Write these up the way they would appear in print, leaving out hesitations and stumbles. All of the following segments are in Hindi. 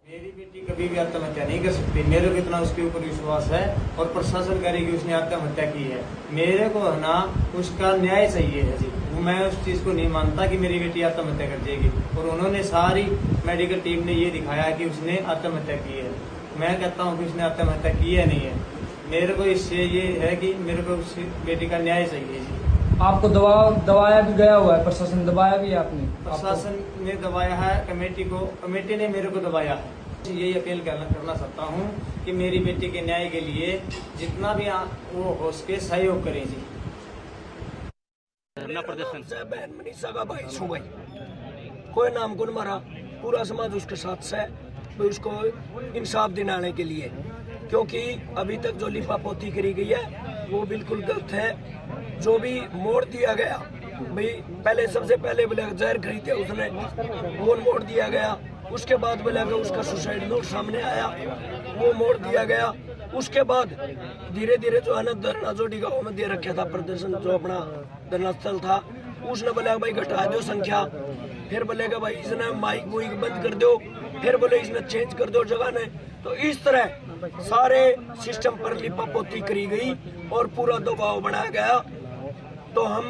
मेरी बेटी कभी भी आत्महत्या नहीं कर सकती। मेरे को इतना उसके ऊपर विश्वास है और प्रशासन करेगी उसने आत्महत्या की है। मेरे को है ना उसका न्याय चाहिए है जी। मैं उस चीज को नहीं मानता कि मेरी बेटी आत्महत्या कर जाएगी। और उन्होंने सारी मेडिकल टीम ने ये दिखाया कि उसने आत्महत्या की है। मैं कहता हूँ कि उसने आत्महत्या की है नहीं है। मेरे को इससे ये है कि मेरे को उस बेटी का न्याय चाहिए जी। आपको दबाया भी गया हुआ है, प्रशासन दबाया भी है आपने? प्रशासन ने दबाया है कमेटी को, कमेटी ने मेरे को दबाया है। यही अपील करना चाहता हूँ कि मेरी बेटी के न्याय के लिए जितना भी वो हो सके सहयोग करें जी। बहन मनीषा का भाई सुबह कोई नाम गुण मारा, पूरा समाज उसके साथ है उसको इंसाफ दिलाने के लिए, क्योंकि अभी तक जो लिपापोती करी गई है वो बिल्कुल गलत है। जो भी मोड़ दिया गया भाई, पहले सबसे पहले ब्लैक जहर खरीदे उसने, वो मोड़ दिया गया। उसके बाद ब्लैक उसका सुसाइड नोट सामने आया, वो मोड़ दिया गया। उसके बाद धीरे धीरे जो है ना धरना जोड़ी गाँव में दे रखा था प्रदर्शन, जो अपना धरना स्थल था, उसने बोला भाई घटा दो संख्या। फिर बोलेगा भाई इसने माइक मुइक बंद कर दो, फिर बोले इसने चेंज कर दो जगह ने। तो इस तरह सारे सिस्टम पर लिपापोती करी गई और पूरा दबाव बनाया गया। तो हम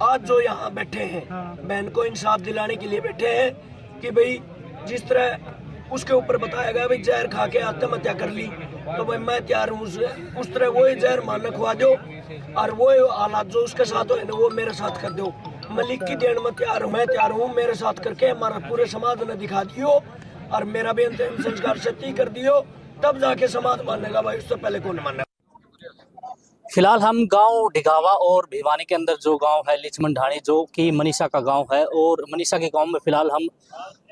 आज जो यहाँ बैठे हैं बहन को इंसाफ दिलाने के लिए बैठे हैं कि भाई जिस तरह उसके ऊपर बताया गया भाई जहर खा के आत्महत्या कर ली, तो भाई मैं तैयार हूँ उस तरह वही जहर मारने खुआ दो और वो हालात जो उसके साथ हो वो मेरे साथ कर दो। मैं लिख की देने में तैयार हूँ, मैं तैयार हूँ, मेरे साथ करके हमारा पूरे समाज ने दिखा दियो और मेरा भी अंतिम संस्कार सत्य कर दियो, तब जाके समाज मानेगा भाई, उससे पहले कौन मानेगा। फिलहाल हम गांव ढिगावा और भिवानी के अंदर जो गांव है लिचमन ढाणी, जो कि मनीषा का गांव है, और मनीषा के गांव में फिलहाल हम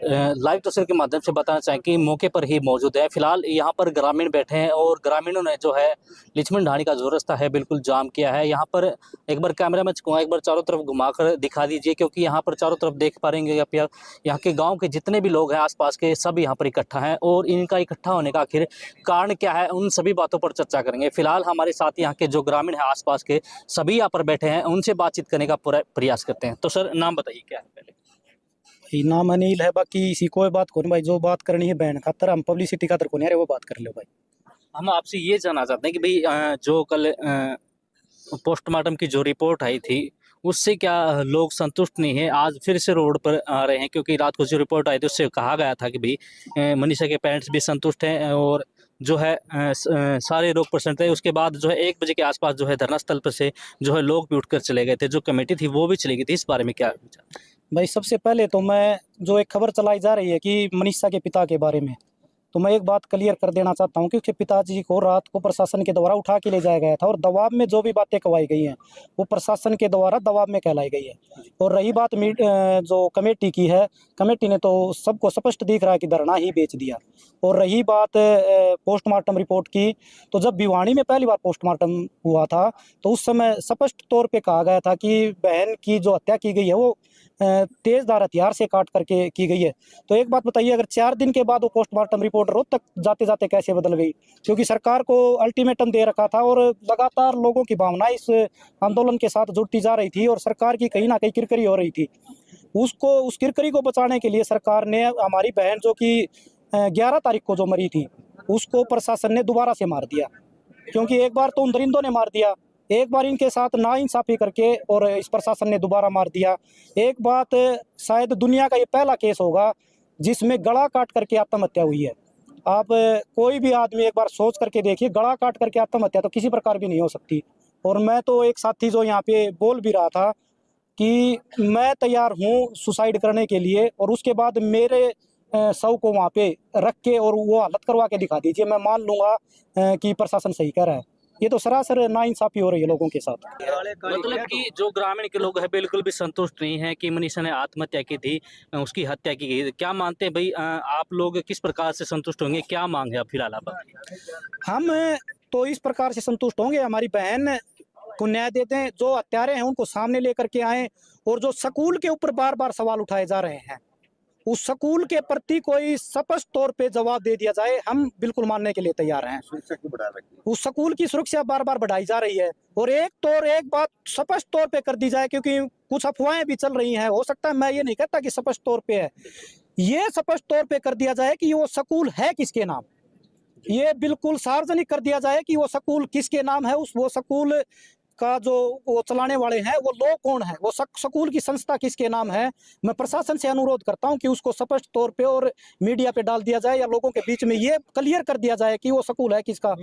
लाइव तस्वीर के माध्यम से बताना चाहें कि मौके पर ही मौजूद है। फिलहाल यहां पर ग्रामीण बैठे हैं और ग्रामीणों ने जो है लिचमन ढाणी का जो रास्ता है बिल्कुल जाम किया है। यहाँ पर एक बार कैमरा में चुका, एक बार चारों तरफ घुमाकर दिखा दीजिए, क्योंकि यहाँ पर चारों तरफ देख पा रहे हैं यहाँ के गाँव के जितने भी लोग हैं आसपास के, सब यहाँ पर इकट्ठा हैं और इनका इकट्ठा होने का आखिर कारण क्या है, उन सभी बातों पर चर्चा करेंगे। फिलहाल हमारे साथ यहाँ के जो ग्रामीण है आसपास के सभी यहाँ पर बैठे हैं, उनसे बातचीत करने का पूरा प्रयास करते हैं। तो सर नाम बताइए क्या है? पहले नाम अनिल है, बाकी इसी कोई बात को नहीं भाई, जो बात करनी है बहन खातर, हम पब्लिसिटी खातर को नहीं रहे, वो बात कर लो भाई। हम आपसे ये जानना चाहते हैं कि भाई जो कल पोस्टमार्टम की जो रिपोर्ट आई थी उससे क्या लोग संतुष्ट नहीं है? आज फिर से रोड पर आ रहे हैं, क्योंकि रात को जो रिपोर्ट आई थी उससे कहा गया था कि भाई मनीषा के पेरेंट्स भी संतुष्ट हैं और जो है सारे लोग प्रसन्न थे। उसके बाद जो है 1 बजे के आसपास जो है धरना स्थल पर से जो है लोग भी उठकर चले गए थे, जो कमेटी थी वो भी चली गई थी। इस बारे में क्या विचार? भाई सबसे पहले तो मैं जो एक खबर चलाई जा रही है कि मनीषा के पिता के बारे में, तो मैं एक बात क्लियर कर देना चाहता हूं कि उसके पिताजी को रात को प्रशासन के द्वारा उठा के ले जाया गया था और दबाव में जो भी बातें कहवाई गई हैं वो प्रशासन के द्वारा दबाव में कहलाई गई है। और रही बात जो कमेटी की है, कमेटी ने तो सबको स्पष्ट दिख रहा है कि धरना ही बेच दिया। और रही बात पोस्टमार्टम रिपोर्ट की, तो जब भिवानी में पहली बार पोस्टमार्टम हुआ था तो उस समय स्पष्ट तौर पे कहा गया था कि बहन की जो हत्या की गई है वो तेजधार हथियार से काट करके की गई है। तो एक बात बताइए, अगर 4 दिन के बाद वो पोस्टमार्टम रिपोर्ट रोज तक जाते जाते कैसे बदल गई? क्योंकि सरकार को अल्टीमेटम दे रखा था और लगातार लोगों की भावना इस आंदोलन के साथ जुड़ती जा रही थी और सरकार की कहीं ना कहीं किरकिरी हो रही थी। उस किरकिरी को बचाने के लिए सरकार ने हमारी बहन जो कि 11 तारीख को जो मरी थी उसको प्रशासन ने दोबारा से मार दिया। क्योंकि एक बार तो उन दरिंदों ने मार दिया, एक बार इनके साथ नाइंसाफी करके और इस प्रशासन ने दोबारा मार दिया। एक बात, शायद दुनिया का ये पहला केस होगा जिसमें गला काट करके आत्महत्या हुई है। आप कोई भी आदमी एक बार सोच करके देखिए, गला काट करके आत्महत्या तो किसी प्रकार भी नहीं हो सकती। और मैं तो एक साथी जो यहाँ पे बोल भी रहा था कि मैं तैयार हूँ सुसाइड करने के लिए, और उसके बाद मेरे शव को वहाँ पे रख के और वो हालत करवा के दिखा दीजिए, मैं मान लूँगा कि प्रशासन सही कह रहा है। ये तो सरासर नाइंसाफी हो रही है लोगों के साथ। मतलब कि जो ग्रामीण के लोग हैं बिल्कुल भी संतुष्ट नहीं है कि मनीषा ने आत्महत्या की थी, उसकी हत्या की गई। क्या मानते हैं भाई, आप लोग किस प्रकार से संतुष्ट होंगे? क्या मांग है अब फिलहाल आप? हम तो इस प्रकार से संतुष्ट होंगे, हमारी बहन को न्याय देते हैं, जो हत्यारे हैं उनको सामने लेकर के आए, और जो स्कूल के ऊपर बार बार सवाल उठाए जा रहे हैं उस स्कूल के प्रति कोई स्पष्ट तौर पे जवाब दे दिया जाए, हम बिल्कुल मानने के लिए तैयार हैं। उस स्कूल की सुरक्षा बार बार बढ़ाई जा रही है, और एक बात स्पष्ट तौर पे कर दी जाए, क्योंकि कुछ अफवाहें भी चल रही हैं। हो सकता है, मैं ये नहीं कहता कि स्पष्ट तौर पे है, ये स्पष्ट तौर पे कर दिया जाए कि वो स्कूल है किसके नाम, ये बिल्कुल सार्वजनिक कर दिया जाए कि वो स्कूल किसके नाम है, वो स्कूल का जो वो चलाने वाले हैं वो लोग कौन है, वो स्कूल की संस्था किसके नाम है। मैं प्रशासन से अनुरोध करता हूं कि उसको स्पष्ट तौर पे और मीडिया पे डाल दिया जाए या लोगों के बीच में ये क्लियर कर दिया जाए कि वो स्कूल है किसका।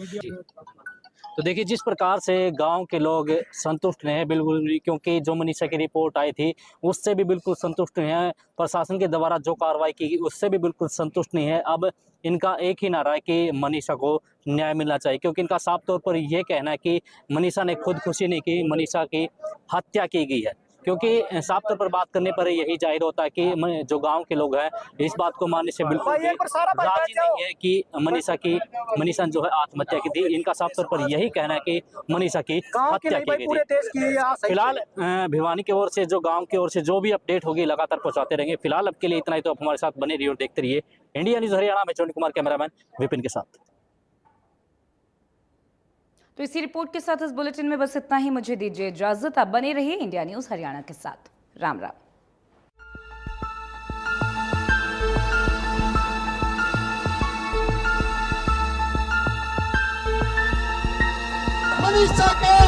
तो देखिए जिस प्रकार से गांव के लोग संतुष्ट नहीं हैं बिल्कुल भी, क्योंकि जो मनीषा की रिपोर्ट आई थी उससे भी बिल्कुल संतुष्ट नहीं है, प्रशासन के द्वारा जो कार्रवाई की गई उससे भी बिल्कुल संतुष्ट नहीं है। अब इनका एक ही नारा है कि मनीषा को न्याय मिलना चाहिए, क्योंकि इनका साफ तौर पर यह कहना है कि मनीषा ने खुदकुशी नहीं की, मनीषा की हत्या की गई है। क्योंकि साफ तौर पर बात करने पर यही जाहिर होता है कि जो गांव के लोग हैं इस बात को मानने से बिल्कुल भी राजी नहीं है कि मनीषा जो है आत्महत्या की थी। इनका साफ तौर पर यही कहना है कि मनीषा की हत्या की गई थी। फिलहाल भिवानी की ओर से जो गांव की ओर से जो भी अपडेट होगी लगातार पहुंचाते रहेंगे। फिलहाल अब के लिए इतना ही, तो आप हमारे साथ बने रहिए और देखते रहिए इंडिया न्यूज हरियाणा में। चंद्र कुमार कैमरामैन विपिन के साथ। तो इसी रिपोर्ट के साथ इस बुलेटिन में बस इतना ही। मुझे दीजिए इजाजत, आप बने रहिए इंडिया न्यूज हरियाणा के साथ। राम राम। मनीषा के